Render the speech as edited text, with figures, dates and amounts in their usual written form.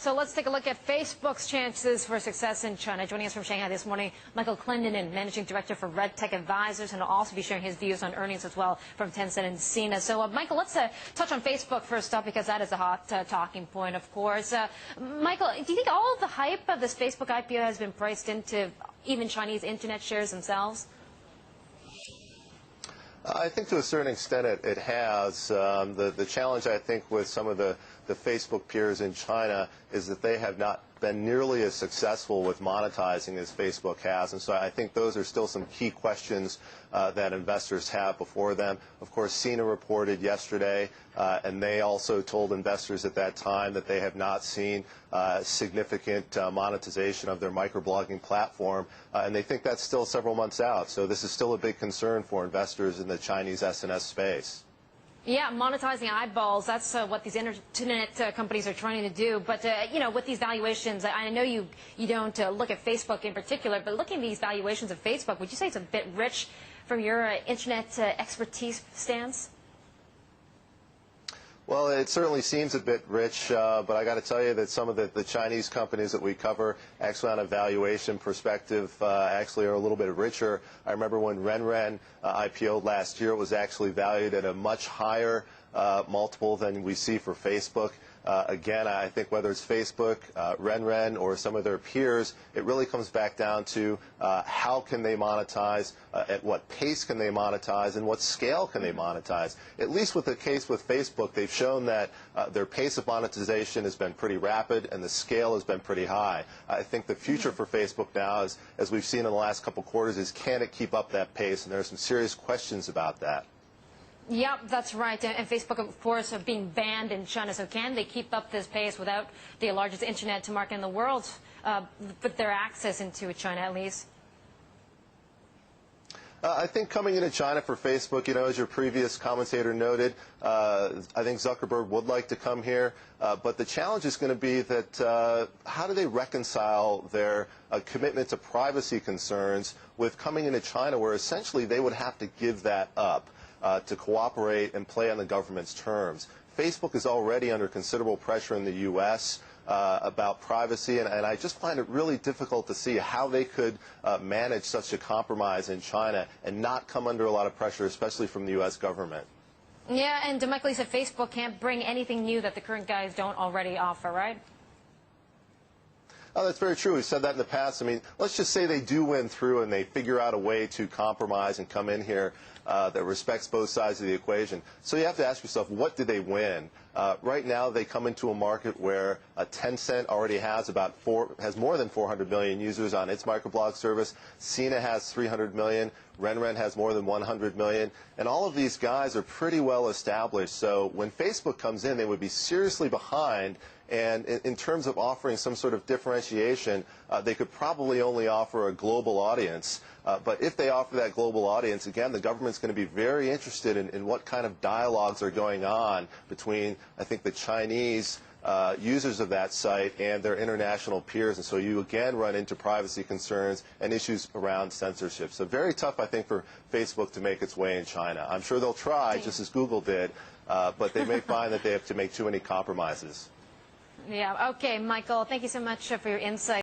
So let's take a look at Facebook's chances for success in China. Joining us from Shanghai this morning, Michael Clendenin, Managing Director for Red Tech Advisors, and will also be sharing his views on earnings as well from Tencent and Sina. So, Michael, let's touch on Facebook first up, because that is a hot talking point, of course. Michael, do you think all of the hype of this Facebook IPO has been priced into even Chinese internet shares themselves? I think to a certain extent it has. The challenge, I think, with some of the Facebook peers in China is that they have not been nearly as successful with monetizing as Facebook has. And so I think those are still some key questions that investors have before them. Of course, Sina reported yesterday, and they also told investors at that time that they have not seen significant monetization of their microblogging platform, and they think that's still several months out. So this is still a big concern for investors in the Chinese SNS space. Yeah, monetizing eyeballs, that's what these internet companies are trying to do. But, you know, with these valuations, I know you don't look at Facebook in particular, but looking at these valuations of Facebook, would you say it's a bit rich from your internet expertise stance? Well, it certainly seems a bit rich, but I got to tell you that some of the Chinese companies that we cover, actually on a valuation perspective, actually are a little bit richer. I remember when Renren IPO'd last year, it was actually valued at a much higher multiple than we see for Facebook. Again, I think whether it's Facebook, Renren, or some of their peers, it really comes back down to how can they monetize, at what pace can they monetize, and what scale can they monetize. At least with the case with Facebook, they've shown that their pace of monetization has been pretty rapid and the scale has been pretty high. I think the future for Facebook now, as we've seen in the last couple quarters, is can it keep up that pace, and there are some serious questions about that. Yep, that's right. And Facebook, of course, being banned in China. So can they keep up this pace without the largest internet market in the world, with their access into China at least? I think coming into China for Facebook, you know, as your previous commentator noted, I think Zuckerberg would like to come here, but the challenge is going to be that how do they reconcile their commitment to privacy concerns with coming into China, where essentially they would have to give that up to cooperate and play on the government's terms. Facebook is already under considerable pressure in the U.S. About privacy, and I just find it really difficult to see how they could manage such a compromise in China and not come under a lot of pressure, especially from the U.S. government. Yeah, and Michael said Facebook can't bring anything new that the current guys don't already offer, right? Oh, that's very true. We've said that in the past. I mean, let's just say they do win through and they figure out a way to compromise and come in here that respects both sides of the equation. So you have to ask yourself, what did they win? Right now, they come into a market where Tencent already has more than 400 million users on its microblog service. Sina has 300 million. Renren has more than 100 million. And all of these guys are pretty well established. So when Facebook comes in, they would be seriously behind. And in terms of offering some sort of differentiation, they could probably only offer a global audience. But if they offer that global audience, again, the government's going to be very interested in what kind of dialogues are going on between, I think, the Chinese users of that site and their international peers. And so you, again, run into privacy concerns and issues around censorship. So very tough, I think, for Facebook to make its way in China. I'm sure they'll try, just as Google did, but they may find that they have to make too many compromises. Yeah, okay, Michael, thank you so much for your insight.